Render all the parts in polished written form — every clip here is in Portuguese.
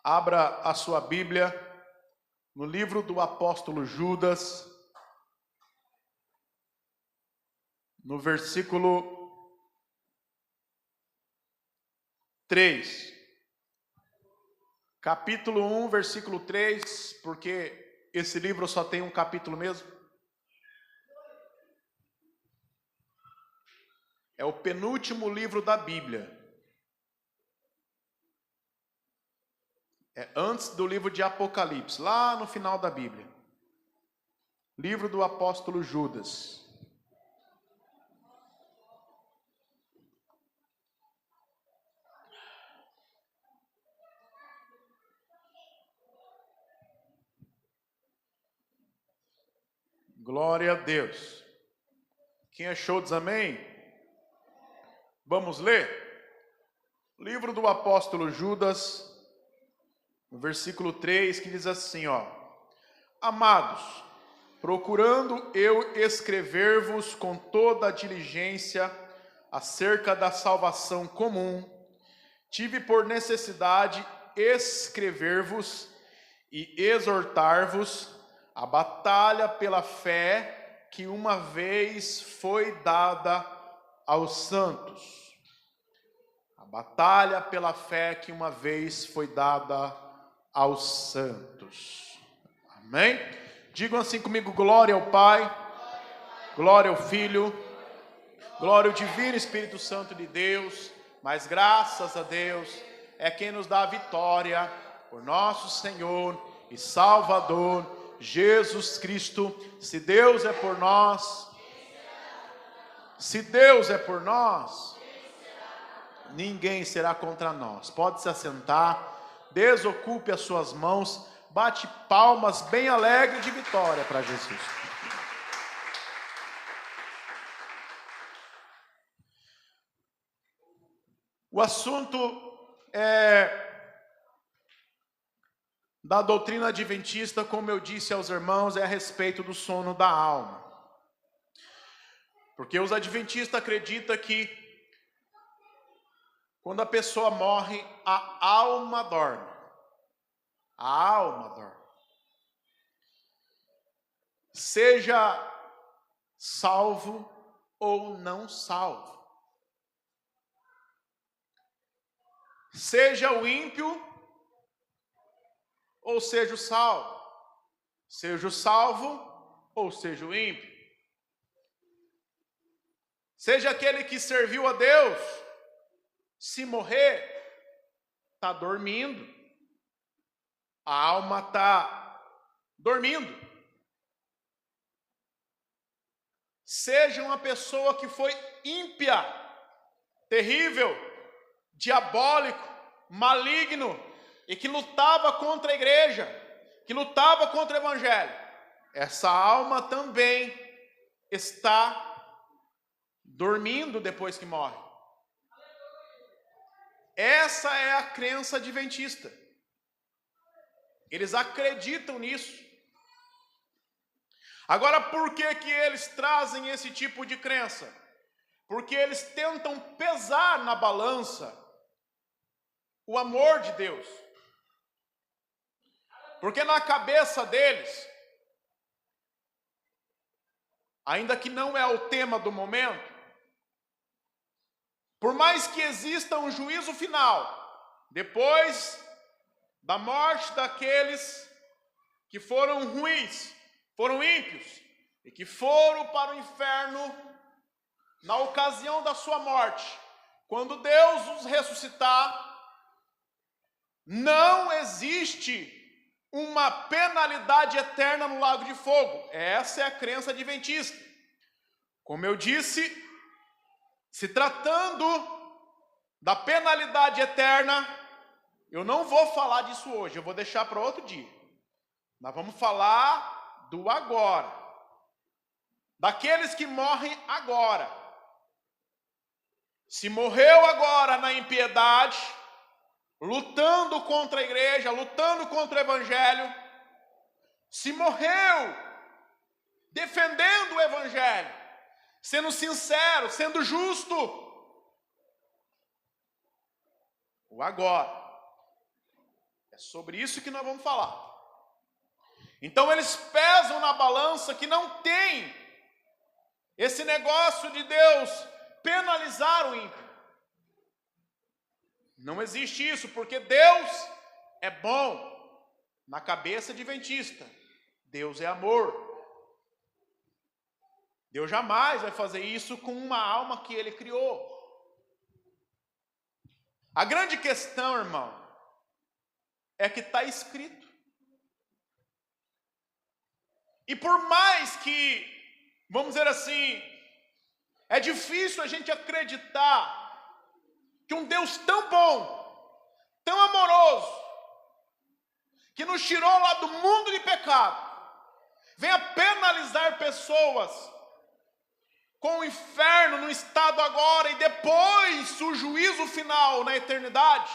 Abra a sua Bíblia no livro do apóstolo Judas, no versículo 3. Capítulo 1, versículo 3, porque esse livro só tem um capítulo mesmo. É o penúltimo livro da Bíblia. É antes do livro de Apocalipse, lá no final da Bíblia. Livro do apóstolo Judas. Glória a Deus. Quem achou diz amém? Vamos ler? Livro do apóstolo Judas, no versículo 3, que diz assim, Amados, procurando eu escrever-vos com toda a diligência acerca da salvação comum, tive por necessidade escrever-vos e exortar-vos a batalha pela fé que uma vez foi dada aos santos. A batalha pela fé que uma vez foi dada aos santos. Amém? Digam assim comigo: glória ao Pai, glória ao Filho, glória ao Divino Espírito Santo de Deus, mas graças a Deus é quem nos dá a vitória por nosso Senhor e Salvador Jesus Cristo. Se Deus é por nós, ninguém será contra nós. Pode se assentar, desocupe as suas mãos, bate palmas bem alegre de vitória para Jesus. O assunto da doutrina adventista, como eu disse aos irmãos, é a respeito do sono da alma. Porque os adventistas acreditam que quando a pessoa morre, a alma dorme. A alma dorme. Seja salvo ou não salvo. Seja o ímpio ou seja o salvo. Seja o salvo ou seja o ímpio. Seja aquele que serviu a Deus, se morrer, está dormindo. A alma está dormindo. Seja uma pessoa que foi ímpia, terrível, diabólico, maligno, e que lutava contra a igreja, que lutava contra o evangelho. Essa alma também está dormindo depois que morre. Essa é a crença adventista. Eles acreditam nisso. Agora, por que eles trazem esse tipo de crença? Porque eles tentam pesar na balança o amor de Deus. Porque na cabeça deles, ainda que não é o tema do momento, por mais que exista um juízo final, depois da morte daqueles que foram ruins, foram ímpios, e que foram para o inferno na ocasião da sua morte, quando Deus os ressuscitar, não existe uma penalidade eterna no lago de fogo. Essa é a crença adventista. Como eu disse, se tratando da penalidade eterna, eu não vou falar disso hoje, eu vou deixar para outro dia. Nós vamos falar do agora, daqueles que morrem agora. Se morreu agora na impiedade, lutando contra a igreja, lutando contra o evangelho, se morreu defendendo o evangelho, sendo sincero, sendo justo, o agora é sobre isso que nós vamos falar. Então eles pesam na balança que não tem esse negócio de Deus penalizar o ímpio. Não existe isso, porque Deus é bom. Na cabeça adventista, Deus é amor. Deus jamais vai fazer isso com uma alma que Ele criou. A grande questão, irmão, é que está escrito. E por mais que, vamos dizer assim, é difícil a gente acreditar que um Deus tão bom, tão amoroso, que nos tirou lá do mundo de pecado, venha penalizar pessoas com o inferno no estado agora e depois o juízo final na eternidade.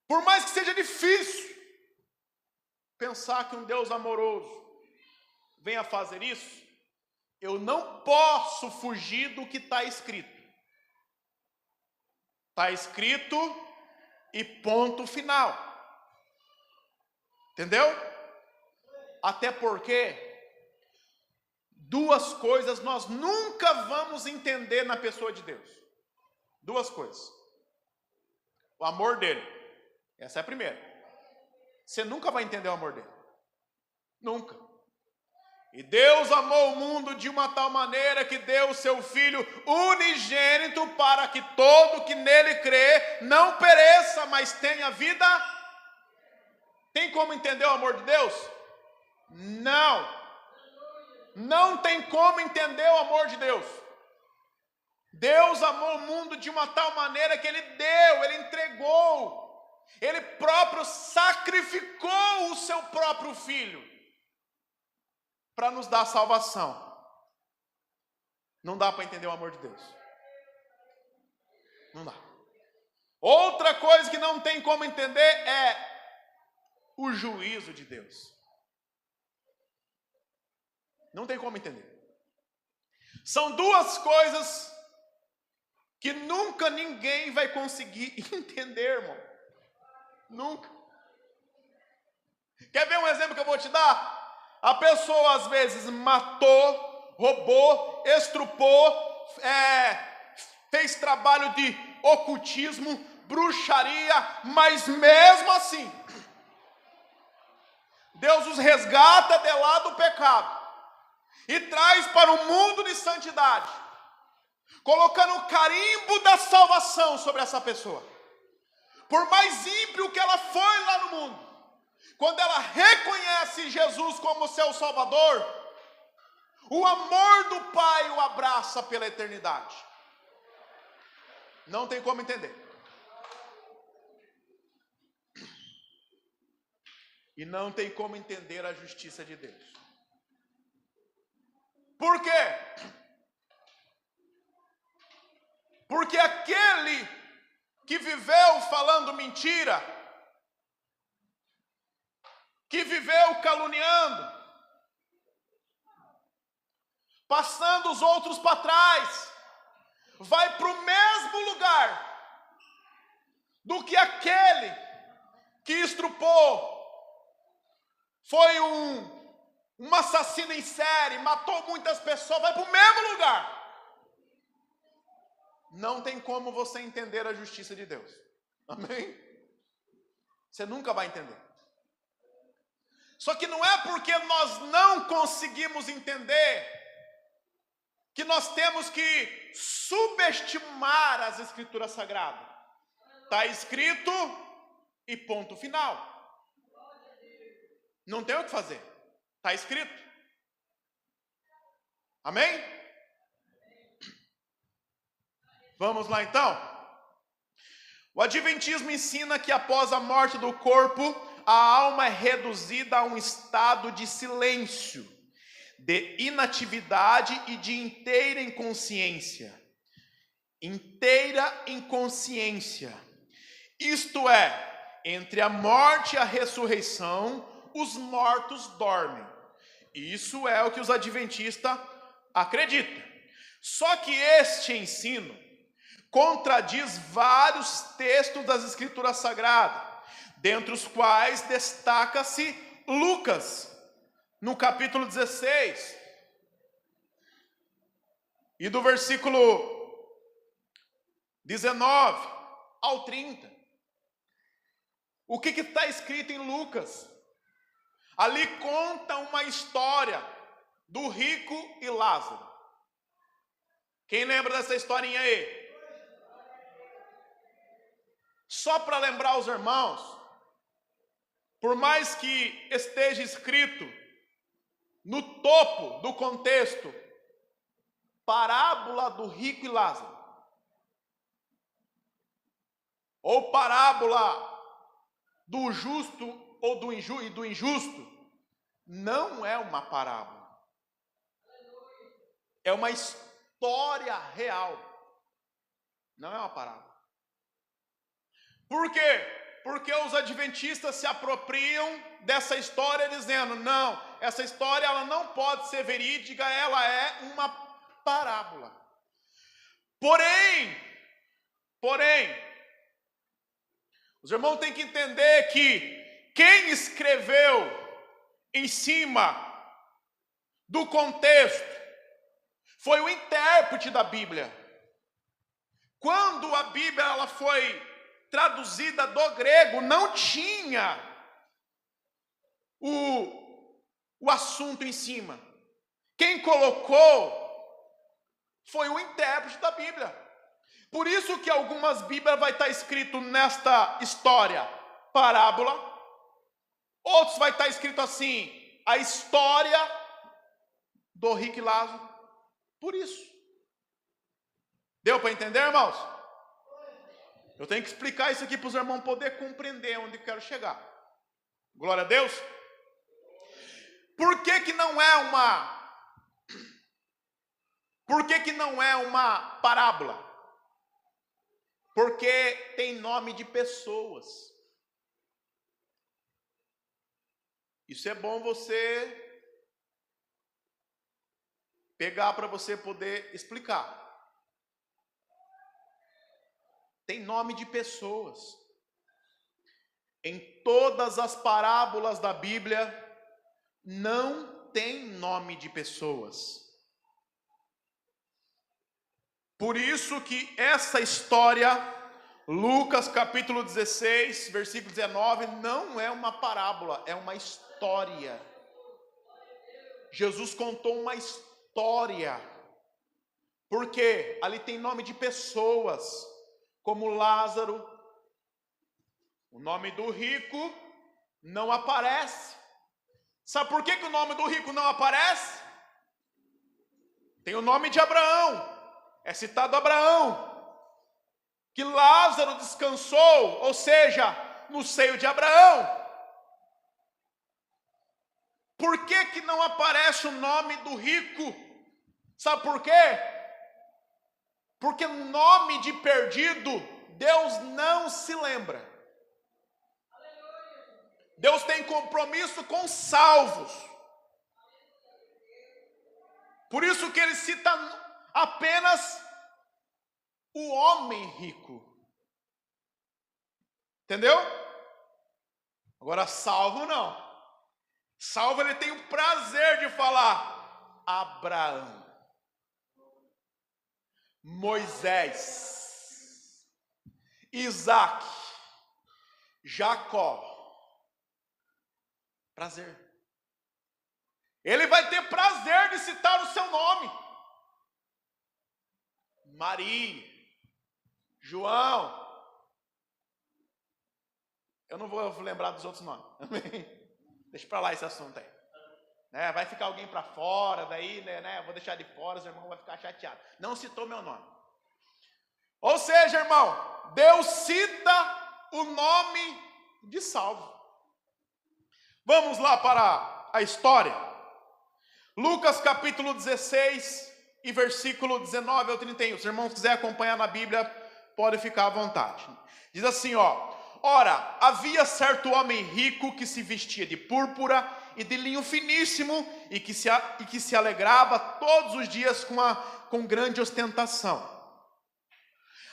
Por mais que seja difícil pensar que um Deus amoroso venha fazer isso, eu não posso fugir do que está escrito. Está escrito e ponto final. Entendeu? Até porque duas coisas nós nunca vamos entender na pessoa de Deus. Duas coisas. O amor dele. Essa é a primeira. Você nunca vai entender o amor dele. Nunca. E Deus amou o mundo de uma tal maneira que deu o seu Filho unigênito para que todo que nele crê não pereça, mas tenha vida. Tem como entender o amor de Deus? Não. Não tem como entender o amor de Deus. Deus amou o mundo de uma tal maneira que Ele deu, Ele entregou, Ele próprio sacrificou o seu próprio Filho para nos dar salvação. Não dá para entender o amor de Deus. Não dá. Outra coisa que não tem como entender é o juízo de Deus. Não tem como entender. São duas coisas que nunca ninguém vai conseguir entender, irmão. Nunca. Quer ver um exemplo que eu vou te dar? A pessoa às vezes matou, roubou, estrupou, fez trabalho de ocultismo, bruxaria, mas mesmo assim, Deus os resgata de lá do pecado e traz para o mundo de santidade, colocando o carimbo da salvação sobre essa pessoa. Por mais ímpio que ela foi lá no mundo, quando ela reconhece Jesus como seu Salvador, o amor do Pai o abraça pela eternidade. Não tem como entender. E não tem como entender a justiça de Deus. Por quê? Porque aquele que viveu falando mentira, que viveu caluniando, passando os outros para trás, vai para o mesmo lugar do que aquele que estrupou, foi um assassino em série, matou muitas pessoas, vai para o mesmo lugar. Não tem como você entender a justiça de Deus. Amém? Você nunca vai entender. Só que não é porque nós não conseguimos entender que nós temos que subestimar as Escrituras Sagradas. Está escrito e ponto final. Não tem o que fazer. Está escrito. Amém? Vamos lá então. O Adventismo ensina que após a morte do corpo, a alma é reduzida a um estado de silêncio, de inatividade e de inteira inconsciência. Inteira inconsciência. Isto é, entre a morte e a ressurreição, os mortos dormem. Isso é o que os adventistas acreditam. Só que este ensino contradiz vários textos das Escrituras Sagradas, dentre os quais destaca-se Lucas, no capítulo 16, e do versículo 19 ao 30. O que está escrito em Lucas? Ali conta uma história do rico e Lázaro. Quem lembra dessa historinha aí? Só para lembrar os irmãos, por mais que esteja escrito no topo do contexto, parábola do rico e Lázaro, ou parábola do justo ou do injusto, não é uma parábola, é uma história real, não é uma parábola. Por quê? Porque os adventistas se apropriam dessa história dizendo, não, essa história ela não pode ser verídica, ela é uma parábola. Porém, os irmãos têm que entender que quem escreveu em cima do contexto foi o intérprete da Bíblia. Quando a Bíblia ela foi traduzida do grego, não tinha o assunto em cima. Quem colocou foi o intérprete da Bíblia. Por isso que algumas Bíblias vai estar escrito nesta história, parábola. Outros vai estar escrito assim, a história do rico e Lázaro. Por isso. Deu para entender, irmãos? Eu tenho que explicar isso aqui para os irmãos poderem compreender onde eu quero chegar. Glória a Deus. Por que que não é uma parábola? Porque tem nome de pessoas. Isso é bom você pegar para você poder explicar. Tem nome de pessoas. Em todas as parábolas da Bíblia, não tem nome de pessoas. Por isso que essa história, Lucas capítulo 16, versículo 19, não é uma parábola, é uma história. Jesus contou uma história. Porque ali tem nome de pessoas. Como Lázaro, o nome do rico não aparece. Sabe por que o nome do rico não aparece? Tem o nome de Abraão, é citado Abraão, que Lázaro descansou, ou seja, no seio de Abraão. Por que não aparece o nome do rico? Sabe por quê? Porque nome de perdido, Deus não se lembra. Deus tem compromisso com salvos. Por isso que ele cita apenas o homem rico. Entendeu? Agora salvo não. Salvo ele tem o prazer de falar Abraão, Moisés, Isaac, Jacó. Prazer. Ele vai ter prazer de citar o seu nome. Maria, João. Eu não vou lembrar dos outros nomes. Deixa para lá esse assunto aí. Vai ficar alguém para fora, daí, eu vou deixar de fora, os irmãos vão ficar chateados. Não citou meu nome. Ou seja, irmão, Deus cita o nome de salvo. Vamos lá para a história. Lucas capítulo 16 e versículo 19 ao 31. Se os irmãos quiserem acompanhar na Bíblia, pode ficar à vontade. Diz assim, ora, havia certo homem rico que se vestia de púrpura e de linho finíssimo e que se alegrava todos os dias com grande ostentação.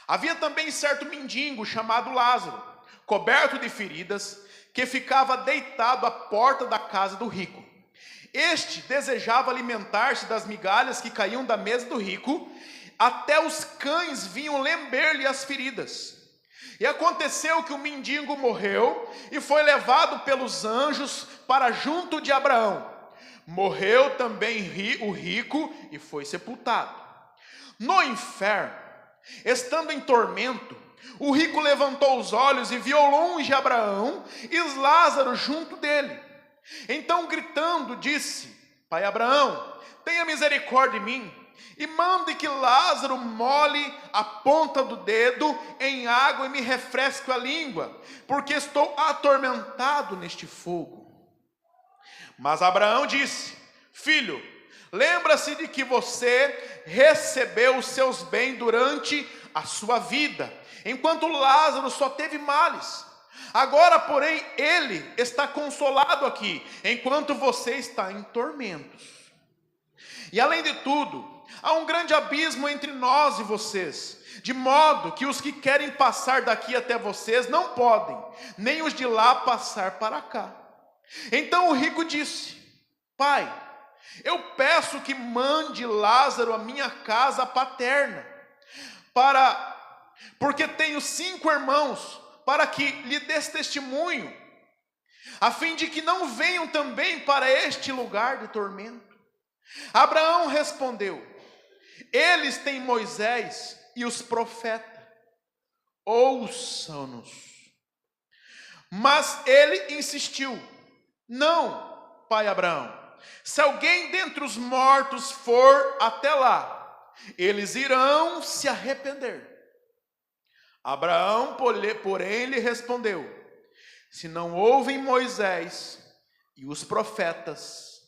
Havia também certo mendigo chamado Lázaro, coberto de feridas, que ficava deitado à porta da casa do rico. Este desejava alimentar-se das migalhas que caíam da mesa do rico, até os cães vinham lamber-lhe as feridas. E aconteceu que o mendigo morreu e foi levado pelos anjos para junto de Abraão. Morreu também o rico e foi sepultado. No inferno, estando em tormento, o rico levantou os olhos e viu longe Abraão e Lázaro junto dele. Então, gritando, disse: Pai Abraão, tenha misericórdia de mim e mande que Lázaro molhe a ponta do dedo em água e me refresque a língua, porque estou atormentado neste fogo. Mas Abraão disse: Filho, lembra-se de que você recebeu os seus bens durante a sua vida, enquanto Lázaro só teve males. Agora, porém, ele está consolado aqui, enquanto você está em tormentos. E além de tudo, há um grande abismo entre nós e vocês, de modo que os que querem passar daqui até vocês não podem, nem os de lá passar para cá. Então o rico disse: Pai, eu peço que mande Lázaro à minha casa paterna, porque tenho 5 irmãos, para que lhe dês testemunho, a fim de que não venham também para este lugar de tormento. Abraão respondeu: Eles têm Moisés e os profetas, ouçam-nos. Mas ele insistiu: Não, pai Abraão, se alguém dentre os mortos for até lá, eles irão se arrepender. Abraão, porém, lhe respondeu: Se não ouvem Moisés e os profetas,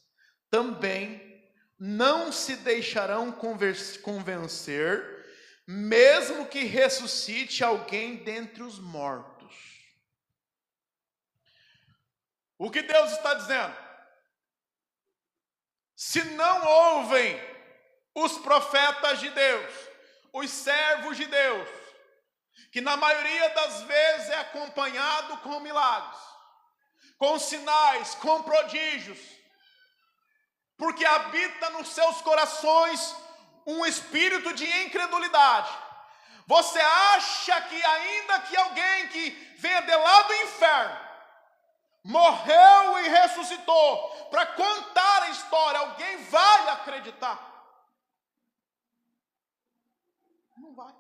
também não se deixarão convencer, mesmo que ressuscite alguém dentre os mortos. O que Deus está dizendo? Se não ouvem os profetas de Deus, os servos de Deus, que na maioria das vezes é acompanhado com milagres, com sinais, com prodígios, porque habita nos seus corações um espírito de incredulidade. Você acha que ainda que alguém que venha de lá do inferno, morreu e ressuscitou, para contar a história, alguém vai acreditar? Não vai.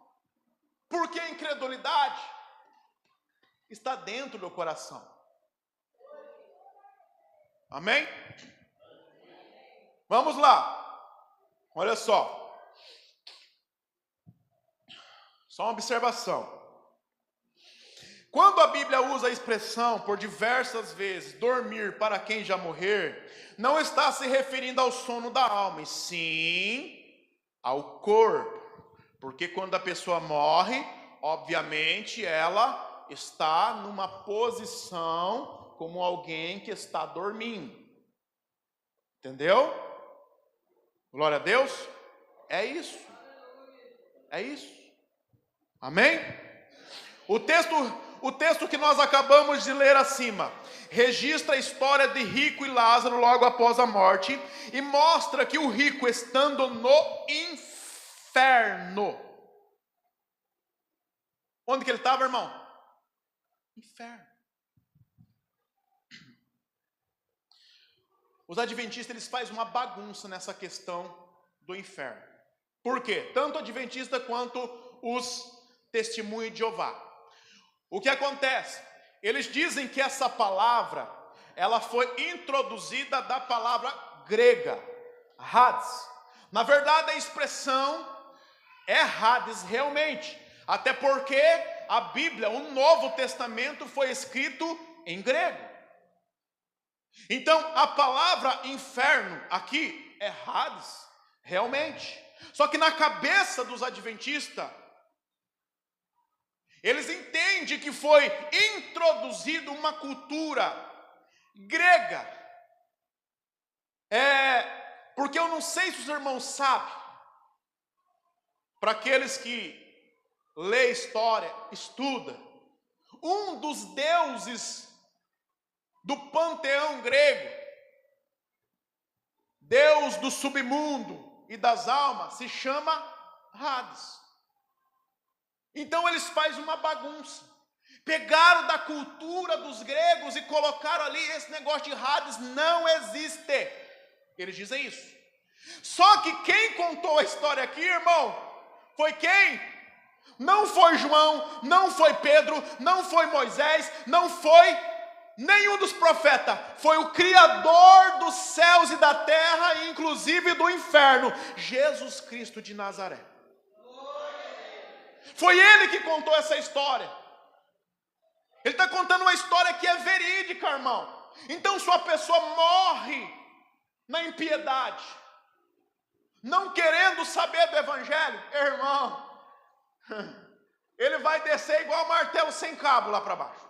Porque a incredulidade está dentro do coração. Amém? Vamos lá. Olha só. Só uma observação. Quando a Bíblia usa a expressão por diversas vezes, dormir para quem já morrer, não está se referindo ao sono da alma, e sim ao corpo. Porque quando a pessoa morre, obviamente ela está numa posição como alguém que está dormindo. Entendeu? Glória a Deus. É isso. É isso. Amém? O texto que nós acabamos de ler acima registra a história de rico e Lázaro logo após a morte e mostra que o rico, estando no inferno. Onde que ele estava, irmão? Inferno. Os adventistas, eles fazem uma bagunça nessa questão do inferno. Por quê? Tanto adventista quanto os testemunhos de Jeová. O que acontece? Eles dizem que essa palavra, ela foi introduzida da palavra grega, Hades. Na verdade, a expressão é Hades realmente, até porque a Bíblia, o Novo Testamento, foi escrito em grego. Então, a palavra inferno aqui é Hades, realmente. Só que na cabeça dos adventistas, eles entendem que foi introduzida uma cultura grega. Porque eu não sei se os irmãos sabem, para aqueles que lê história, estuda, um dos deuses do panteão grego, Deus do submundo e das almas, se chama Hades. Então eles fazem uma bagunça. Pegaram da cultura dos gregos e colocaram ali esse negócio de Hades não existe. Eles dizem isso. Só que quem contou a história aqui, irmão, foi quem? Não foi João, não foi Pedro, não foi Moisés, não foi nenhum dos profetas. Foi o Criador dos céus e da terra, inclusive do inferno, Jesus Cristo de Nazaré. Foi ele que contou essa história. Ele está contando uma história que é verídica, irmão. Então, se uma pessoa morre na impiedade, não querendo saber do evangelho, irmão, ele vai descer igual martelo sem cabo lá para baixo.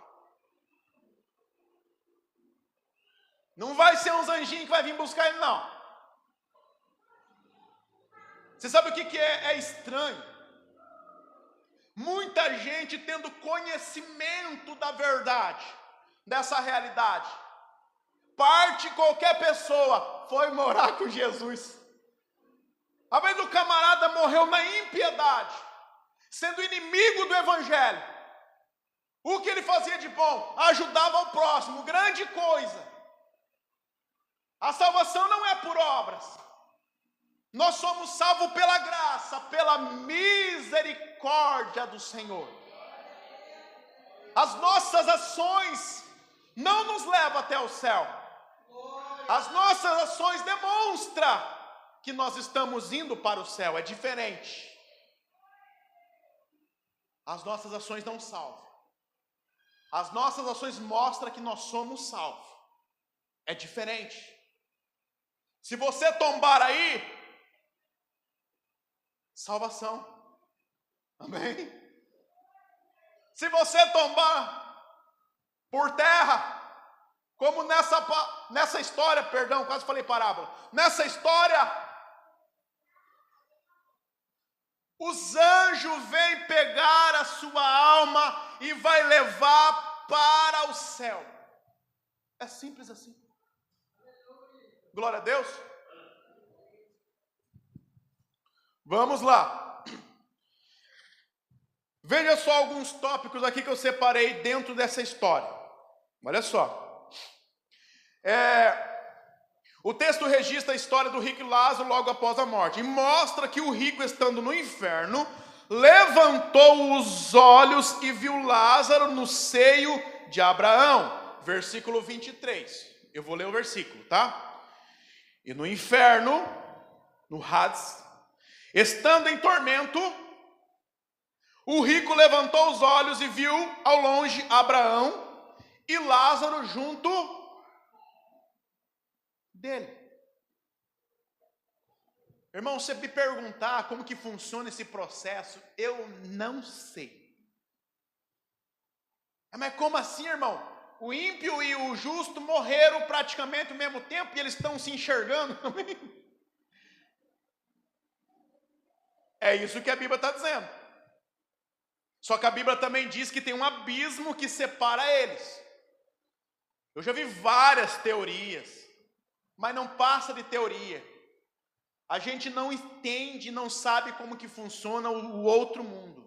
Não vai ser uns anjinhos que vai vir buscar ele, não. Você sabe o que é estranho? Muita gente tendo conhecimento da verdade, dessa realidade. Qualquer pessoa foi morar com Jesus. Às vezes o camarada morreu na impiedade, sendo inimigo do evangelho. O que ele fazia de bom? Ajudava o próximo, grande coisa. A salvação não é por obras. Nós somos salvos pela graça, pela misericórdia do Senhor. As nossas ações não nos levam até o céu. As nossas ações demonstram que nós estamos indo para o céu. É diferente. As nossas ações não salvam. As nossas ações mostram que nós somos salvos. É diferente. Se você tombar aí, salvação. Amém? Se você tombar por terra, como nessa história, perdão, quase falei parábola. Nessa história, os anjos vêm pegar a sua alma e vai levar para o céu. É simples assim. Glória a Deus. Vamos lá. Veja só alguns tópicos aqui que eu separei dentro dessa história. Olha só. O texto registra a história do rico Lázaro logo após a morte. E mostra que o rico, estando no inferno, levantou os olhos e viu Lázaro no seio de Abraão. Versículo 23. Eu vou ler o versículo, tá? E no inferno, no Hades, estando em tormento, o rico levantou os olhos e viu ao longe Abraão e Lázaro junto dele. Irmão, se você me perguntar como que funciona esse processo, eu não sei. Mas como assim, irmão? O ímpio e o justo morreram praticamente ao mesmo tempo e eles estão se enxergando também. É isso que a Bíblia está dizendo. Só que a Bíblia também diz que tem um abismo que separa eles. Eu já vi várias teorias, mas não passa de teoria. A gente não entende, não sabe como que funciona o outro mundo.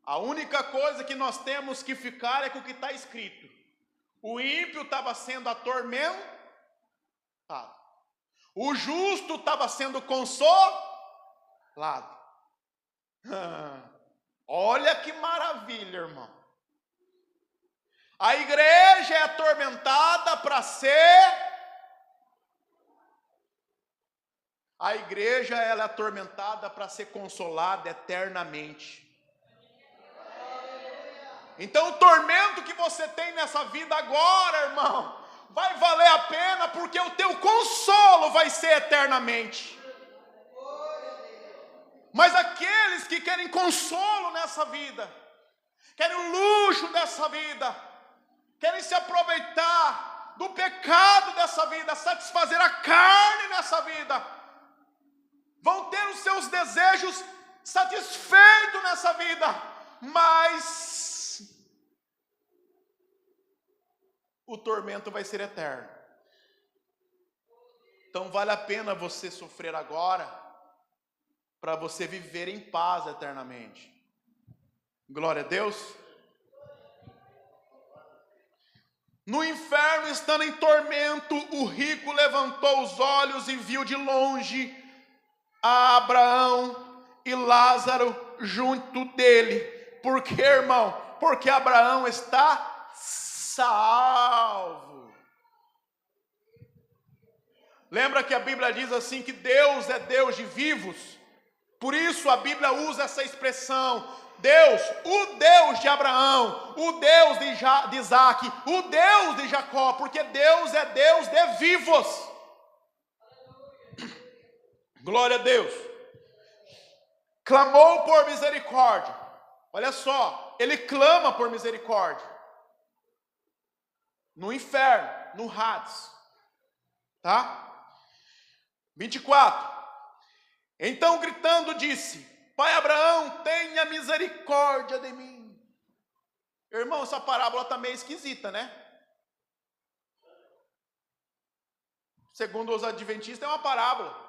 A única coisa que nós temos que ficar é com o que está escrito. O ímpio estava sendo atormentado. O justo estava sendo consolado. Olha que maravilha, irmão. A igreja é atormentada para ser... A igreja ela é atormentada para ser consolada eternamente. Então o tormento que você tem nessa vida agora, irmão, vai valer a pena porque o teu consolo vai ser eternamente. Mas aqueles que querem consolo nessa vida, querem o luxo dessa vida, querem se aproveitar do pecado dessa vida, satisfazer a carne nessa vida, vão ter os seus desejos satisfeitos nessa vida, mas o tormento vai ser eterno. Então vale a pena você sofrer agora, para você viver em paz eternamente. Glória a Deus. No inferno, estando em tormento, o rico levantou os olhos e viu de longe a Abraão e Lázaro junto dele. Por quê, irmão? Porque Abraão está salvo. Lembra que a Bíblia diz assim que Deus é Deus de vivos? Por isso a Bíblia usa essa expressão: Deus, o Deus de Abraão, o Deus de Isaac, o Deus de Jacó, porque Deus é Deus de vivos. Glória a Deus. Clamou por misericórdia. Olha só, ele clama por misericórdia. No inferno, no Hades. Tá? 24. Então gritando disse: Pai Abraão, tenha misericórdia de mim. Irmão, essa parábola está meio esquisita, né? Segundo os adventistas, é uma parábola.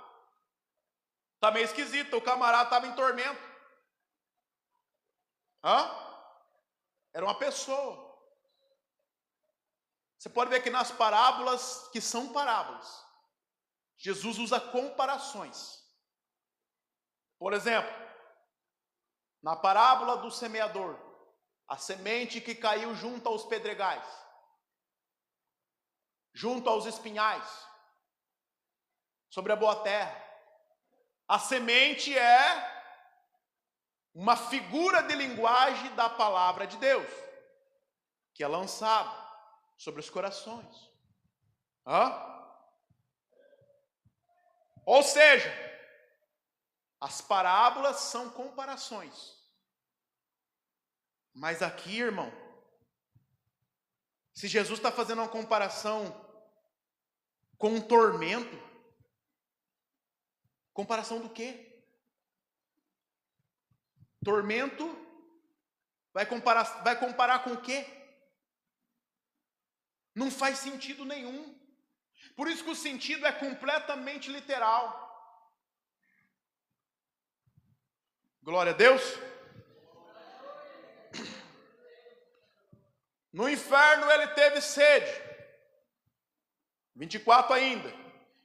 Está meio esquisita, o camarada estava em tormento. Era uma pessoa. Você pode ver que nas parábolas, que são parábolas, Jesus usa comparações. Por exemplo, na parábola do semeador, a semente que caiu junto aos pedregais, junto aos espinhais, sobre a boa terra. A semente é uma figura de linguagem da palavra de Deus, que é lançada sobre os corações. Ou seja, as parábolas são comparações. Mas aqui, irmão, se Jesus está fazendo uma comparação com um tormento, comparação do quê? Tormento vai comparar com o quê? Não faz sentido nenhum. Por isso que o sentido é completamente literal. Glória a Deus. No inferno ele teve sede. 24 ainda.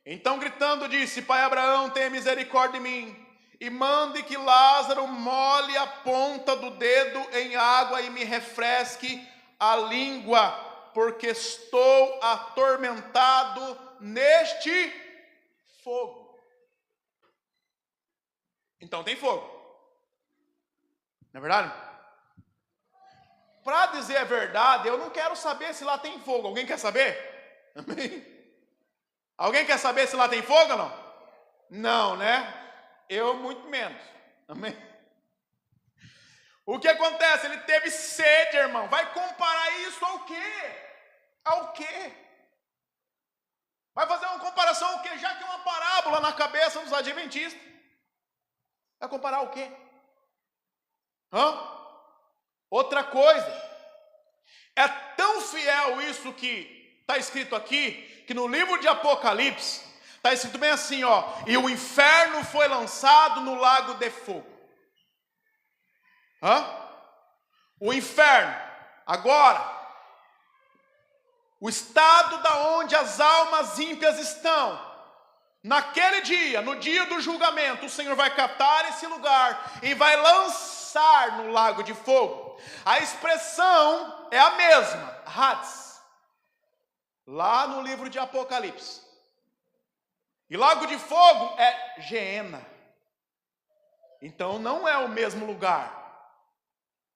Então gritando disse: Pai Abraão, tenha misericórdia de mim, e mande que Lázaro molhe a ponta do dedo em água e me refresque a língua, porque estou atormentado neste fogo. Então tem fogo, não é verdade? Para dizer a verdade, eu não quero saber se lá tem fogo. Alguém quer saber? Amém? Alguém quer saber se lá tem fogo ou não? Não, né? Eu muito menos. Amém? O que acontece? Ele teve sede, irmão. Vai comparar isso ao quê? Ao quê? Vai fazer uma comparação ao quê? Já que é uma parábola na cabeça dos adventistas. Vai comparar o quê? Outra coisa. É tão fiel isso que está escrito aqui, que no livro de Apocalipse está escrito bem assim, e o inferno foi lançado no lago de fogo. O inferno, agora, o estado da onde as almas ímpias estão, naquele dia, no dia do julgamento, o Senhor vai captar esse lugar e vai lançar no lago de fogo. A expressão é a mesma, Hades, lá no livro de Apocalipse. E lago de fogo é Geena. Então não é o mesmo lugar.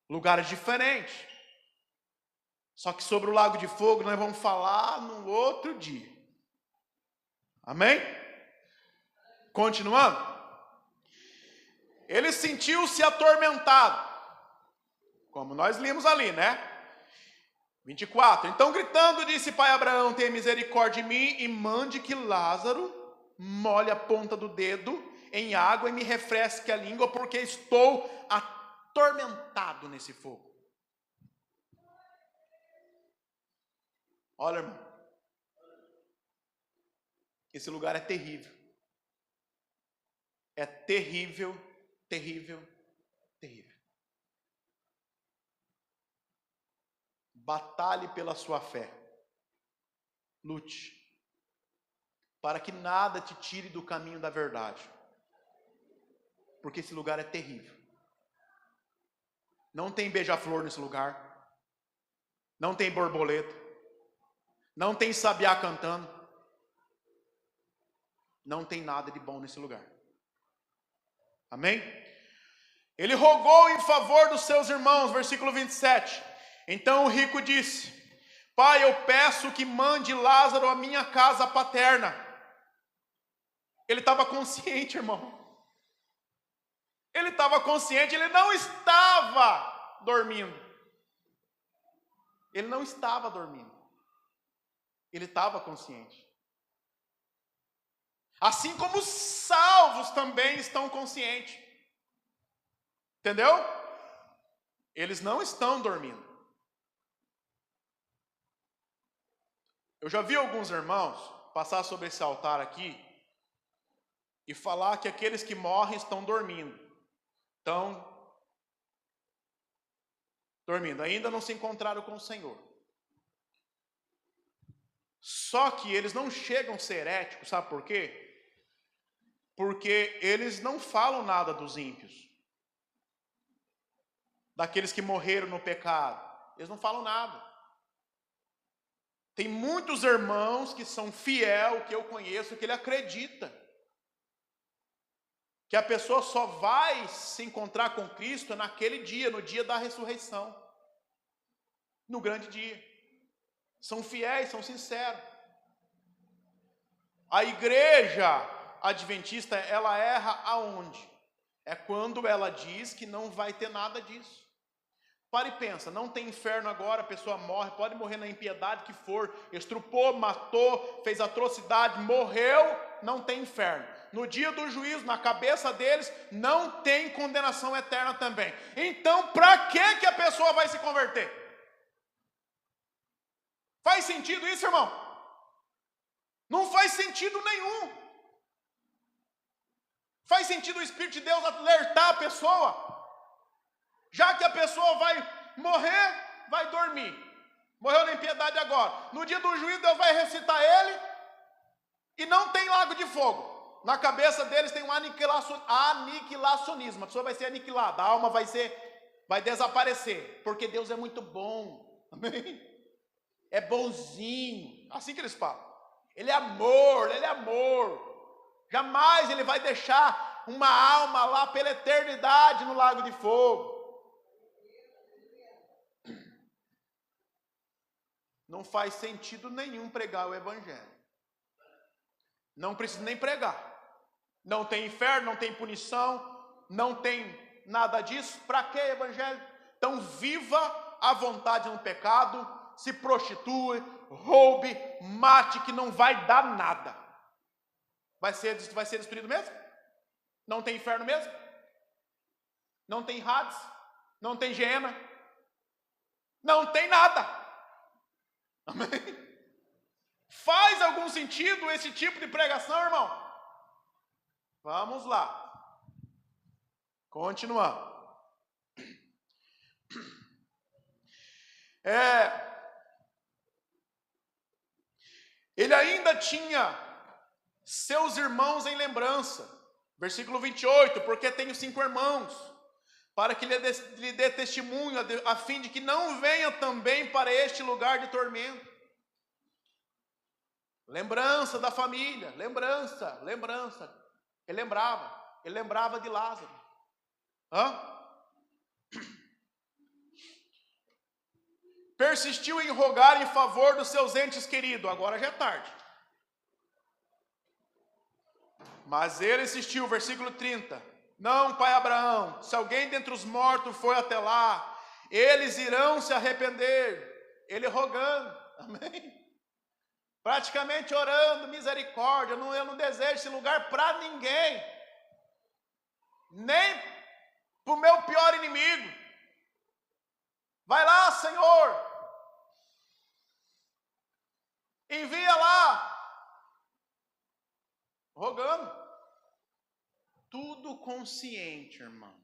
Lugares diferentes. Só que sobre o lago de fogo nós vamos falar no outro dia. Amém? Continuando. Ele sentiu-se atormentado. Como nós lemos ali, né? 24. Então gritando disse: Pai Abraão, tenha misericórdia de mim e mande que Lázaro molhe a ponta do dedo em água e me refresque a língua, porque estou atormentado nesse fogo. Olha, irmão, esse lugar é terrível. É terrível, terrível, terrível. Batalhe pela sua fé. Lute. Para que nada te tire do caminho da verdade. Porque esse lugar é terrível. Não tem beija-flor nesse lugar. Não tem borboleta. Não tem sabiá cantando. Não tem nada de bom nesse lugar. Amém? Ele rogou em favor dos seus irmãos, versículo 27. Então o rico disse: Pai, eu peço que mande Lázaro à minha casa paterna. Ele estava consciente, irmão. Ele estava consciente, ele não estava dormindo. Ele não estava dormindo. Ele estava consciente. Assim como os salvos também estão conscientes. Entendeu? Eles não estão dormindo. Eu já vi alguns irmãos passar sobre esse altar aqui e falar que aqueles que morrem estão dormindo. Estão dormindo. Ainda não se encontraram com o Senhor. Só que eles não chegam a ser heréticos, sabe por quê? Porque eles não falam nada dos ímpios, daqueles que morreram no pecado. Eles não falam nada. Tem muitos irmãos que são fiel, que eu conheço, que ele acredita que a pessoa só vai se encontrar com Cristo naquele dia, no dia da ressurreição, no grande dia. São fiéis, são sinceros. A igreja adventista, ela erra aonde? É quando ela diz que não vai ter nada disso. Para e pensa, não tem inferno agora, a pessoa morre, pode morrer na impiedade que for, estrupou, matou, fez atrocidade, morreu, não tem inferno. No dia do juízo, na cabeça deles, não tem condenação eterna também. Então, para que a pessoa vai se converter? Faz sentido isso, irmão? Não faz sentido nenhum. Faz sentido o Espírito de Deus alertar a pessoa? Já que a pessoa vai morrer, vai dormir. Morreu na impiedade agora. No dia do juízo, Deus vai ressuscitar ele e não tem lago de fogo. Na cabeça deles tem um aniquilacionismo. A pessoa vai ser aniquilada, a alma vai desaparecer, porque Deus é muito bom. Amém? É bonzinho. Assim que eles falam. Ele é amor, ele é amor. Jamais ele vai deixar uma alma lá pela eternidade no lago de fogo. Não faz sentido nenhum pregar o evangelho. Não precisa nem pregar. Não tem inferno, não tem punição, não tem nada disso. Para que evangelho? Então viva à vontade no pecado, se prostitui, roube, mate, que não vai dar nada. Vai ser destruído mesmo? Não tem inferno mesmo? Não tem Hades? Não tem Geena? Não tem nada. Amém? Faz algum sentido esse tipo de pregação, irmão? Vamos lá. Continuando. Ele ainda tinha seus irmãos em lembrança. Versículo 28, porque tenho 5 irmãos, para que lhe dê testemunho, a fim de que não venha também para este lugar de tormento. Lembrança da família, lembrança. Ele lembrava de Lázaro. Persistiu em rogar em favor dos seus entes queridos. Agora já é tarde. Mas ele insistiu, versículo 30. Não, pai Abraão, se alguém dentre os mortos for até lá, eles irão se arrepender. Ele rogando, amém? Praticamente orando, misericórdia. Eu não desejo esse lugar para ninguém, nem para o meu pior inimigo. Vai lá, Senhor. envia lá, rogando. Tudo consciente, irmão.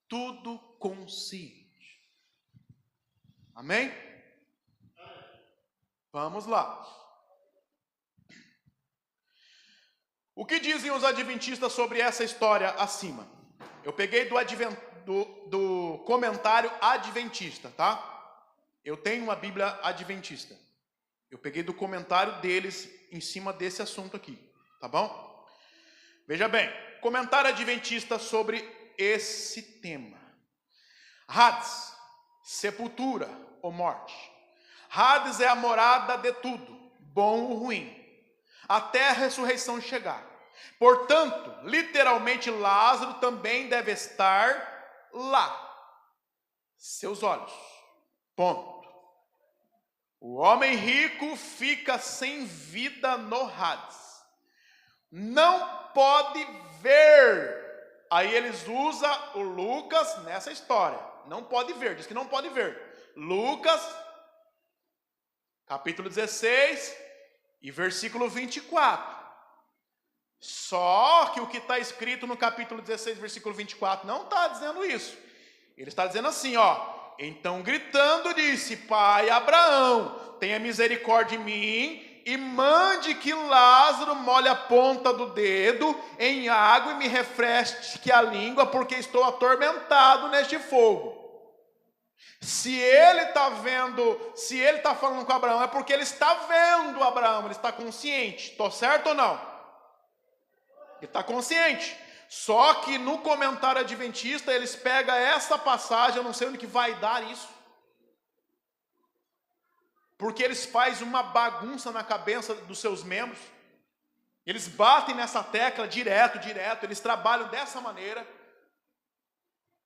Tudo consciente. Amém? Vamos lá. O que dizem os adventistas sobre essa história acima? Eu peguei do comentário adventista, tá? Eu tenho uma Bíblia adventista. Eu peguei do comentário deles em cima desse assunto aqui, tá bom? Veja bem, comentário adventista sobre esse tema. Hades, sepultura ou morte. Hades é a morada de tudo, bom ou ruim, até a ressurreição chegar. Portanto, literalmente, Lázaro também deve estar lá. Seus olhos. Ponto. O homem rico fica sem vida no Hades. Não pode ver. Aí eles usam o Lucas nessa história. Não pode ver, diz que não pode ver. Lucas, capítulo 16 e versículo 24. Só que o que está escrito no capítulo 16, versículo 24, não está dizendo isso. Ele está dizendo assim, ó. Então gritando disse, pai Abraão, tenha misericórdia de mim e mande que Lázaro molhe a ponta do dedo em água e me refresque a língua, porque estou atormentado neste fogo. Se ele está falando com Abraão, é porque ele está vendo Abraão, ele está consciente. Estou certo ou não? Ele está consciente. Só que no comentário adventista, eles pegam essa passagem, eu não sei onde que vai dar isso. Porque eles fazem uma bagunça na cabeça dos seus membros. Eles batem nessa tecla direto, eles trabalham dessa maneira.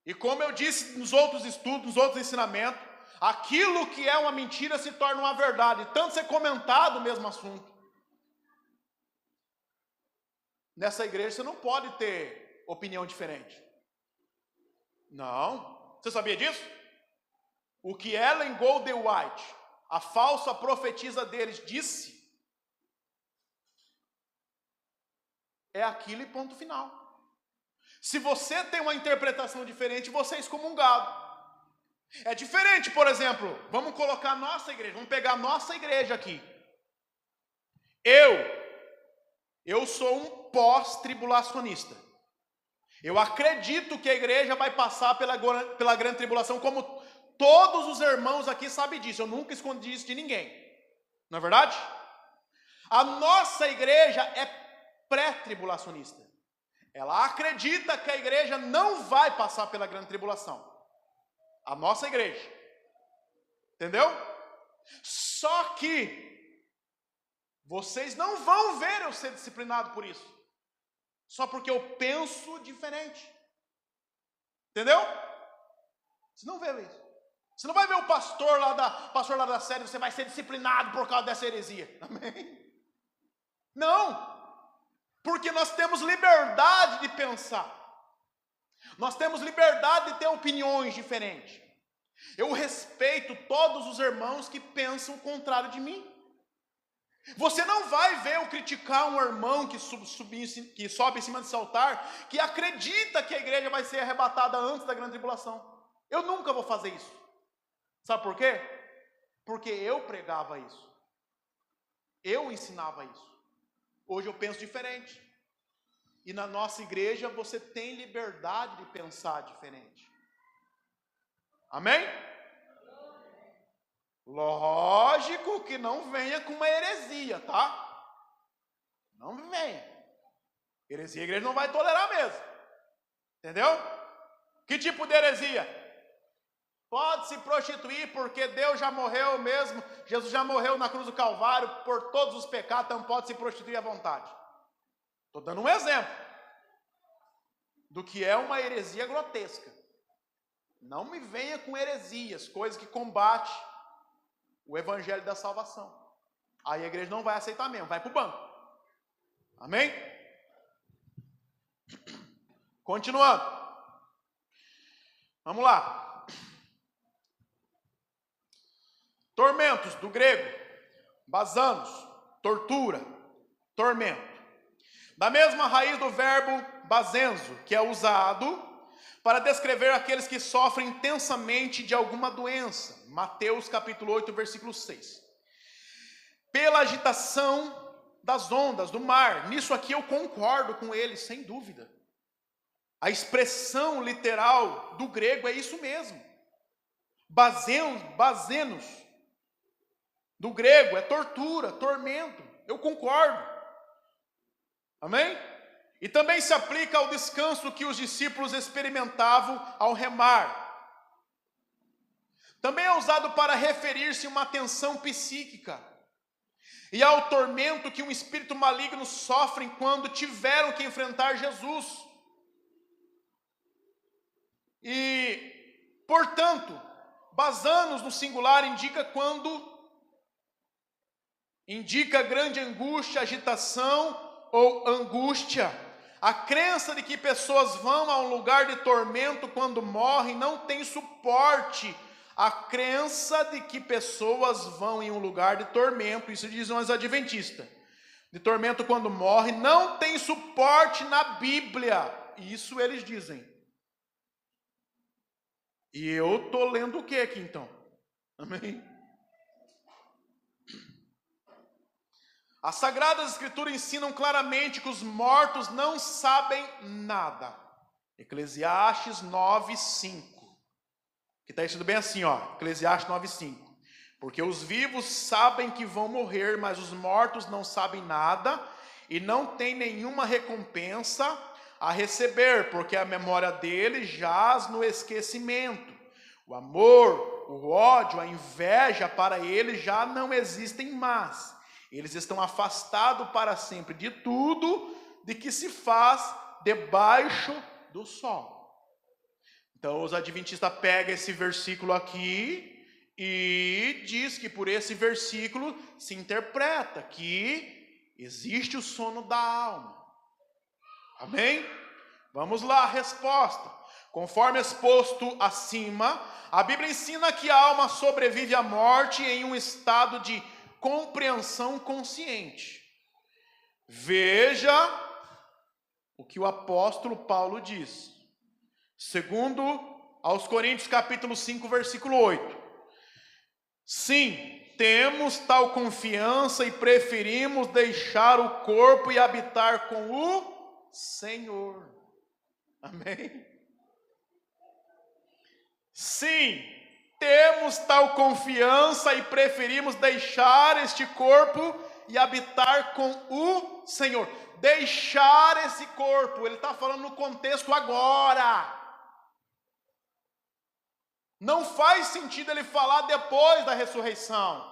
E como eu disse nos outros estudos, nos outros ensinamentos, aquilo que é uma mentira se torna uma verdade, tanto ser comentado o mesmo assunto. Nessa igreja você não pode ter opinião diferente. Não. Você sabia disso? O que Ellen Golden White, a falsa profetisa deles, disse, é aquilo e ponto final. Se você tem uma interpretação diferente, você é excomungado. É diferente, por exemplo, vamos colocar a nossa igreja, vamos pegar a nossa igreja aqui. Eu sou um pós-tribulacionista. Eu acredito que a igreja vai passar pela grande tribulação, como todos os irmãos aqui sabem disso. Eu nunca escondi isso de ninguém. Não é verdade? A nossa igreja é pré-tribulacionista. Ela acredita que a igreja não vai passar pela grande tribulação. A nossa igreja. Entendeu? Só que vocês não vão ver eu ser disciplinado por isso. Só porque eu penso diferente. Entendeu? Você não vê isso. Você não vai ver o pastor lá da série, você vai ser disciplinado por causa dessa heresia. Amém? Não. Porque nós temos liberdade de pensar. Nós temos liberdade de ter opiniões diferentes. Eu respeito todos os irmãos que pensam o contrário de mim. Você não vai ver eu criticar um irmão que sobe em cima desse altar, que acredita que a igreja vai ser arrebatada antes da grande tribulação. Eu nunca vou fazer isso. Sabe por quê? Porque eu pregava isso. Eu ensinava isso. Hoje eu penso diferente. E na nossa igreja você tem liberdade de pensar diferente. Amém? Lógico que não venha com uma heresia, tá? Não venha. Heresia a igreja não vai tolerar mesmo. Entendeu? Que tipo de heresia? Pode se prostituir porque Deus já morreu mesmo. Jesus já morreu na cruz do Calvário por todos os pecados, então pode se prostituir à vontade. Estou dando um exemplo do que é uma heresia grotesca. Não me venha com heresias, coisas que combatem o evangelho da salvação. Aí a igreja não vai aceitar mesmo, vai para o banco. Amém? Continuando. Vamos lá. Tormentos, do grego, basanos, tortura, tormento. Da mesma raiz do verbo basenzo, que é usado para descrever aqueles que sofrem intensamente de alguma doença. Mateus capítulo 8, versículo 6. Pela agitação das ondas, do mar. Nisso aqui eu concordo com ele, sem dúvida. A expressão literal do grego é isso mesmo. Bazenos, do grego, é tortura, tormento. Eu concordo. Amém? E também se aplica ao descanso que os discípulos experimentavam ao remar. Também é usado para referir-se a uma tensão psíquica e ao tormento que um espírito maligno sofre quando tiveram que enfrentar Jesus. E, portanto, basanos no singular indica grande angústia, agitação ou angústia. A crença de que pessoas vão a um lugar de tormento quando morrem não tem suporte. A crença de que pessoas vão em um lugar de tormento, isso dizem os adventistas, de tormento quando morrem, não tem suporte na Bíblia. Isso eles dizem. E eu estou lendo o que aqui então? Amém? As Sagradas Escrituras ensinam claramente que os mortos não sabem nada. Eclesiastes 9:5. Que está escrito bem assim, ó, Eclesiastes 9:5. Porque os vivos sabem que vão morrer, mas os mortos não sabem nada e não têm nenhuma recompensa a receber, porque a memória deles jaz no esquecimento. O amor, o ódio, a inveja para eles já não existem mais. Eles estão afastados para sempre de tudo de que se faz debaixo do sol. Então os adventistas pegam esse versículo aqui e diz que por esse versículo se interpreta que existe o sono da alma. Amém? Vamos lá, a resposta. Conforme exposto acima, a Bíblia ensina que a alma sobrevive à morte em um estado de compreensão consciente. Veja o que o apóstolo Paulo diz. Segundo aos Coríntios capítulo 5, versículo 8. Sim, temos tal confiança e preferimos deixar o corpo e habitar com o Senhor. Amém? Sim, temos tal confiança e preferimos deixar este corpo e habitar com o Senhor. Deixar esse corpo, ele está falando no contexto agora. Não faz sentido ele falar depois da ressurreição.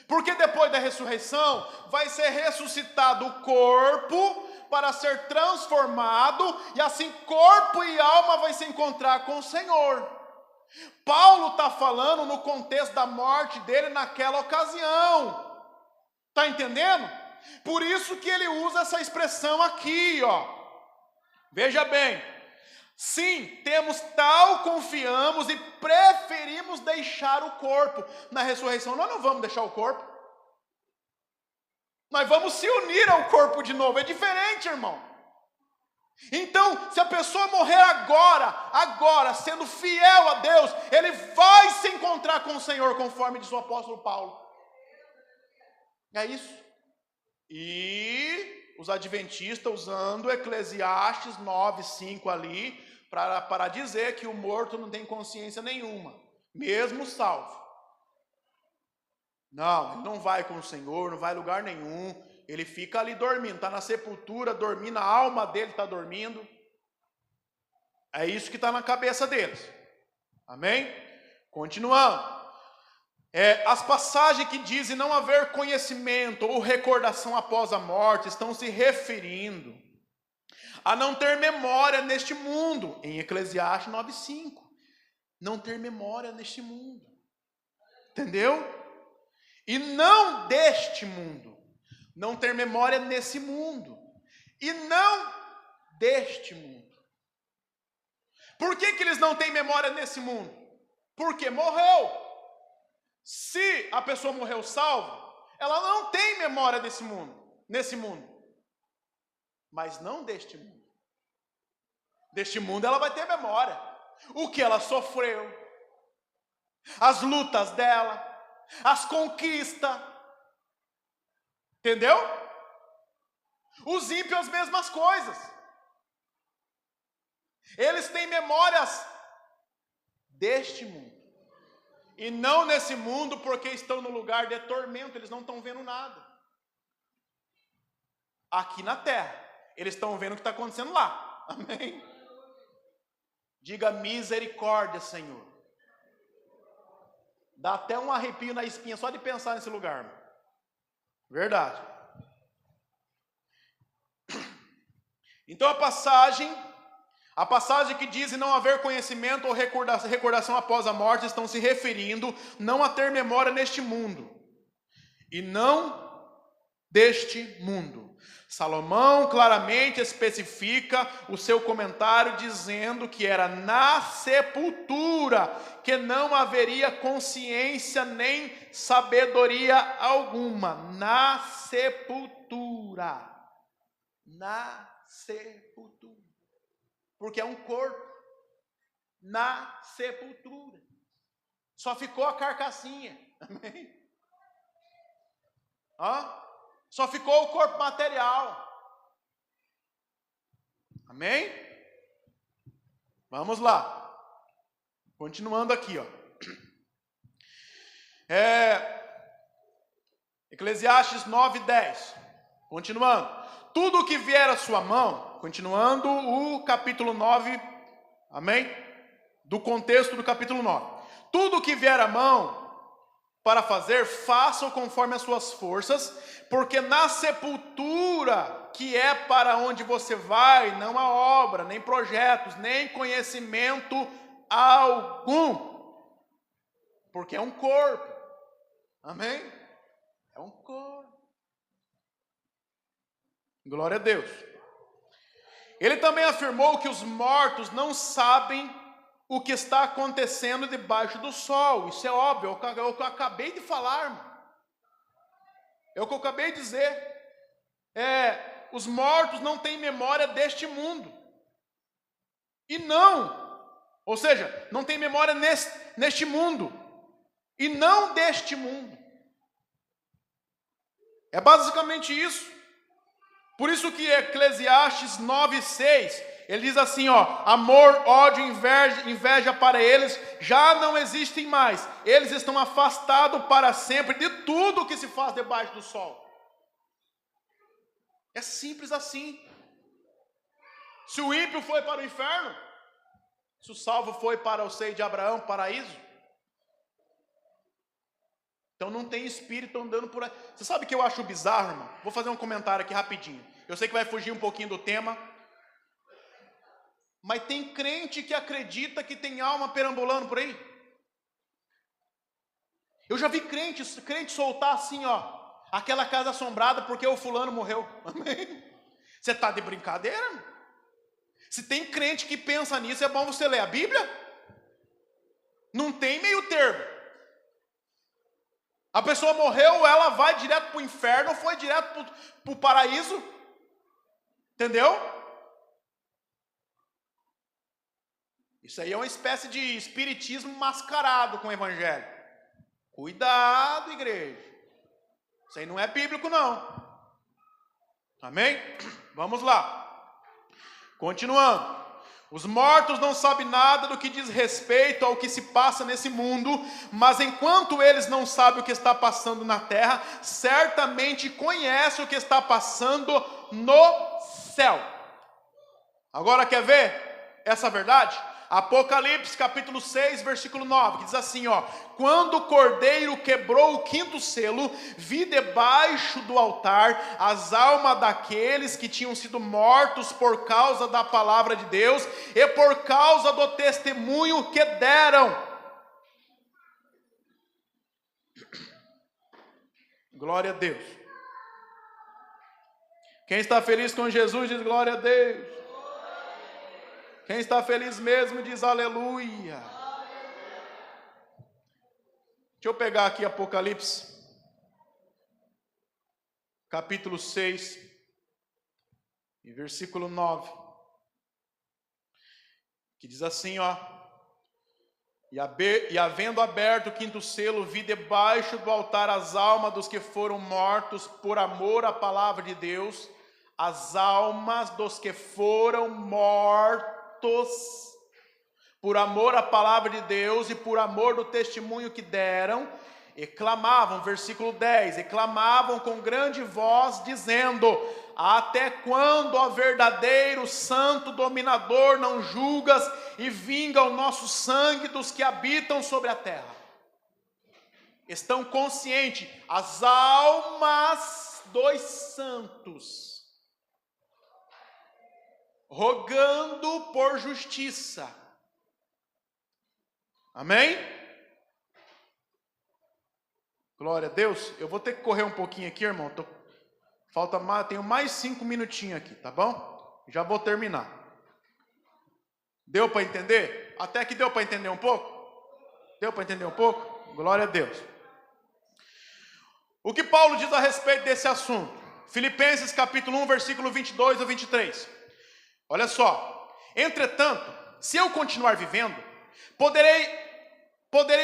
Porque depois da ressurreição vai ser ressuscitado o corpo para ser transformado, e assim corpo e alma vai se encontrar com o Senhor. Paulo está falando no contexto da morte dele naquela ocasião. Está entendendo? Por isso que ele usa essa expressão aqui, ó. Veja bem. Sim, temos tal, confiamos e preferimos deixar o corpo. Na ressurreição nós não vamos deixar o corpo. Nós vamos se unir ao corpo de novo. É diferente, irmão. Então, se a pessoa morrer agora, sendo fiel a Deus, ele vai se encontrar com o Senhor, conforme diz o apóstolo Paulo. É isso. E os adventistas usando Eclesiastes 9:5 ali, para dizer que o morto não tem consciência nenhuma, mesmo salvo. Não, ele não vai com o Senhor, não vai a lugar nenhum, ele fica ali dormindo, está na sepultura, dormindo, a alma dele está dormindo. É isso que está na cabeça deles. Amém? Continuando. As passagens que dizem não haver conhecimento ou recordação após a morte estão se referindo a não ter memória neste mundo, em Eclesiastes 9:5. Não ter memória neste mundo. Entendeu? E não deste mundo. Não ter memória nesse mundo. E não deste mundo. Por que eles não têm memória nesse mundo? Porque morreu. Se a pessoa morreu salva, ela não tem memória desse mundo, nesse mundo. Mas não deste mundo. Deste mundo ela vai ter memória. O que ela sofreu, as lutas dela, as conquistas. Entendeu? Os ímpios as mesmas coisas. Eles têm memórias deste mundo. E não nesse mundo, porque estão no lugar de tormento, eles não estão vendo nada. Aqui na terra, eles estão vendo o que está acontecendo lá. Amém? Diga misericórdia, Senhor. Dá até um arrepio na espinha só de pensar nesse lugar. Mano. Verdade. Então a passagem que diz não haver conhecimento ou recordação após a morte, estão se referindo não a ter memória neste mundo, e não deste mundo. Salomão claramente especifica o seu comentário dizendo que era na sepultura que não haveria consciência nem sabedoria alguma. Na sepultura. Na sepultura. Porque é um corpo. Na sepultura. Só ficou a carcassinha. Amém? Só ficou o corpo material. Amém? Vamos lá. Continuando aqui, Eclesiastes 9:10. Continuando. Tudo o que vier à sua mão, continuando o capítulo 9, amém? Do contexto do capítulo 9. Tudo o que vier à mão para fazer, façam conforme as suas forças, porque na sepultura, que é para onde você vai, não há obra, nem projetos, nem conhecimento algum, porque é um corpo, amém? É um corpo. Glória a Deus. Ele também afirmou que os mortos não sabem o que está acontecendo debaixo do sol. Isso é óbvio, é o que eu acabei de falar, irmão. É o que eu acabei de dizer. Os mortos não têm memória deste mundo. E não, ou seja, não tem memória neste mundo. E não deste mundo. É basicamente isso. Por isso que Eclesiastes 9:6, ele diz assim, amor, ódio, inveja para eles já não existem mais. Eles estão afastados para sempre de tudo que se faz debaixo do sol. É simples assim. Se o ímpio foi para o inferno, se o salvo foi para o seio de Abraão, paraíso, então não tem espírito andando por aí. Você sabe o que eu acho bizarro, irmão? Vou fazer um comentário aqui rapidinho. Eu sei que vai fugir um pouquinho do tema. Mas tem crente que acredita que tem alma perambulando por aí. Eu já vi crente soltar assim, aquela casa assombrada porque o fulano morreu. Amém? Você está de brincadeira? Se tem crente que pensa nisso, é bom você ler a Bíblia. Não tem meio termo. A pessoa morreu, ela vai direto para o inferno ou foi direto para o paraíso. Entendeu? Isso aí é uma espécie de espiritismo mascarado com o evangelho. Cuidado, igreja. Isso aí não é bíblico, não. Amém? Vamos lá. Continuando. Os mortos não sabem nada do que diz respeito ao que se passa nesse mundo, mas enquanto eles não sabem o que está passando na terra, certamente conhecem o que está passando no céu. Agora quer ver essa verdade? Apocalipse capítulo 6, versículo 9, que diz assim, quando o cordeiro quebrou o 5º selo, vi debaixo do altar as almas daqueles que tinham sido mortos por causa da palavra de Deus e por causa do testemunho que deram. Glória a Deus. Quem está feliz com Jesus diz glória a Deus. Quem está feliz mesmo diz aleluia. Deixa eu pegar aqui Apocalipse, capítulo 6, e versículo 9, que diz assim, ó: E havendo aberto o quinto selo, vi debaixo do altar as almas dos que foram mortos por amor à palavra de Deus, as almas dos que foram mortos por amor à palavra de Deus e por amor do testemunho que deram, e clamavam, versículo 10, e clamavam com grande voz, dizendo: até quando, ó verdadeiro santo dominador, não julgas e vinga o nosso sangue dos que habitam sobre a terra? Estão conscientes, as almas dos santos, rogando por justiça. Amém? Glória a Deus. Eu vou ter que correr um pouquinho aqui, irmão. Tenho mais 5 minutinhos aqui, tá bom? Já vou terminar. Deu para entender? Até que deu para entender um pouco? Deu para entender um pouco? Glória a Deus. O que Paulo diz a respeito desse assunto? Filipenses capítulo 1, versículo 22 a 23. Olha só. Entretanto, se eu continuar vivendo, poderei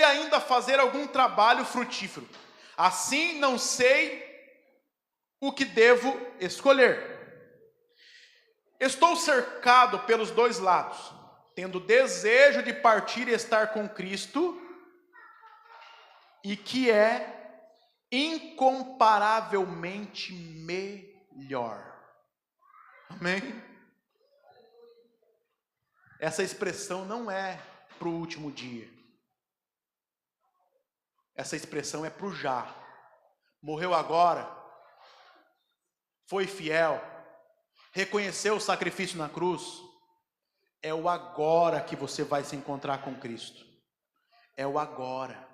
ainda fazer algum trabalho frutífero. Assim não sei o que devo escolher. Estou cercado pelos dois lados, tendo desejo de partir e estar com Cristo, e que é incomparavelmente melhor. Amém? Essa expressão não é para o último dia. Essa expressão é para o já. Morreu agora, foi fiel, reconheceu o sacrifício na cruz. É o agora que você vai se encontrar com Cristo. É o agora.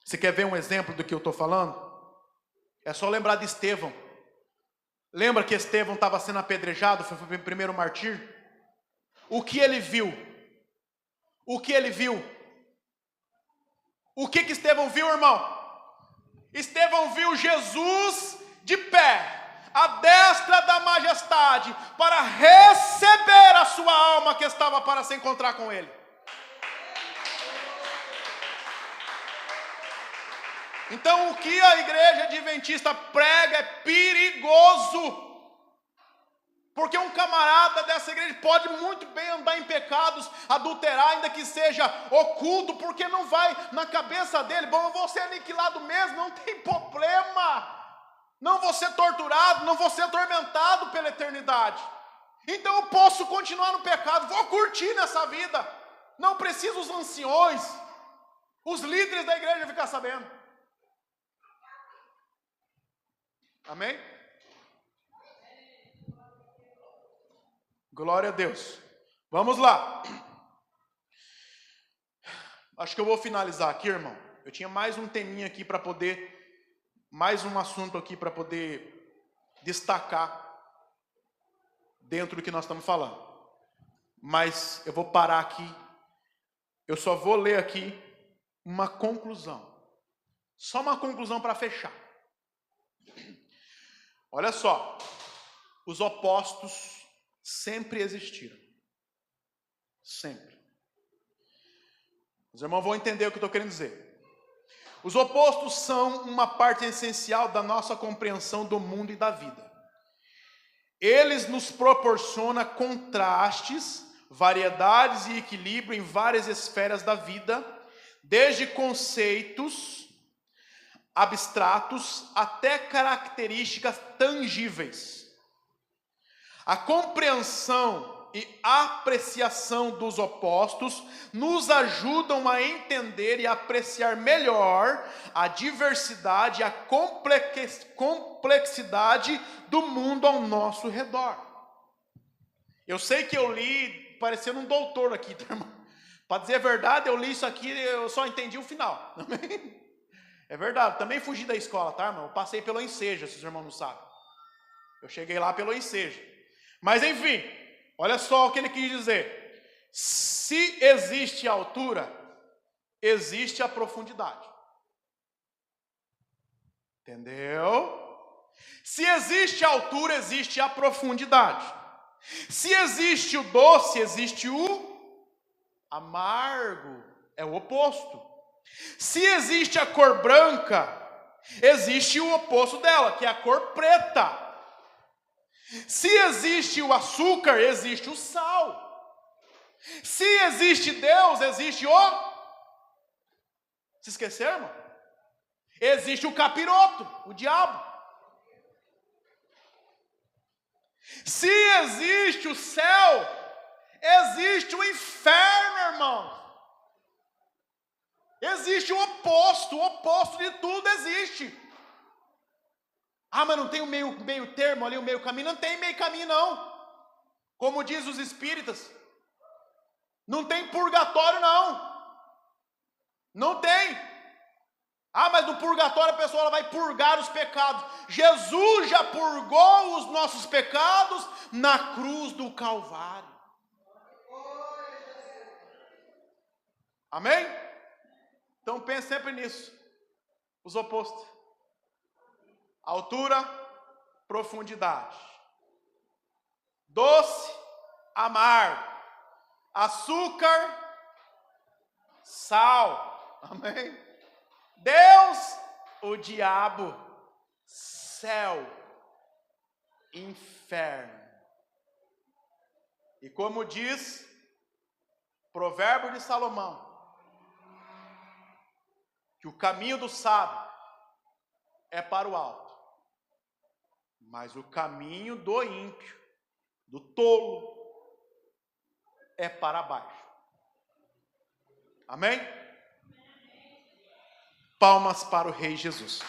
Você quer ver um exemplo do que eu estou falando? É só lembrar de Estevão. Lembra que Estevão estava sendo apedrejado, foi o primeiro martírio? O que ele viu? O que ele viu? O que Estevão viu, irmão? Estevão viu Jesus de pé, à destra da majestade, para receber a sua alma que estava para se encontrar com ele. Então o que a igreja adventista prega é perigoso. Porque um camarada dessa igreja pode muito bem andar em pecados, adulterar, ainda que seja oculto, porque não vai na cabeça dele: bom, eu vou ser aniquilado mesmo, não tem problema. Não vou ser torturado, não vou ser atormentado pela eternidade. Então eu posso continuar no pecado, vou curtir nessa vida. Não preciso os anciões, os líderes da igreja ficar sabendo. Amém? Glória a Deus. Vamos lá. Acho que eu vou finalizar aqui, irmão. Eu tinha mais um teminha aqui para poder, mais um assunto aqui para poder destacar dentro do que nós estamos falando. Mas eu vou parar aqui. Eu só vou ler aqui uma conclusão. Só uma conclusão para fechar. Olha só. Os opostos sempre existiram. Sempre. Os irmãos vão entender o que eu estou querendo dizer. Os opostos são uma parte essencial da nossa compreensão do mundo e da vida. Eles nos proporcionam contrastes, variedades e equilíbrio em várias esferas da vida, desde conceitos abstratos até características tangíveis. A compreensão e apreciação dos opostos nos ajudam a entender e apreciar melhor a diversidade e a complexidade do mundo ao nosso redor. Eu sei que eu li parecendo um doutor aqui, tá, irmão? Para dizer a verdade, eu li isso aqui, eu só entendi o final. É verdade, também fugi da escola, tá, irmão? Eu passei pelo ensejo, se os irmãos não sabem. Eu cheguei lá pelo ensejo. Mas enfim, olha só o que ele quis dizer. Se existe altura, existe a profundidade. Entendeu? Se existe a altura, existe a profundidade. Se existe o doce, existe o amargo. É o oposto. Se existe a cor branca, existe o oposto dela, que é a cor preta. Se existe o açúcar, existe o sal. Se existe Deus, existe o... Se esqueceram, irmão? Existe o capiroto, o diabo. Se existe o céu, existe o inferno, irmão. Existe o oposto de tudo existe. Ah, mas não tem o meio termo ali, o meio caminho? Não tem meio caminho, não. Como diz os espíritas. Não tem purgatório, não. Não tem. Ah, mas no purgatório a pessoa ela vai purgar os pecados. Jesus já purgou os nossos pecados na cruz do Calvário. Amém? Então pense sempre nisso. Os opostos. Altura, profundidade. Doce, amargo. Açúcar, sal. Amém? Deus, o diabo, céu, inferno. E como diz Provérbio de Salomão, que o caminho do sábio é para o alto, mas o caminho do ímpio, do tolo, é para baixo. Amém? Palmas para o Rei Jesus.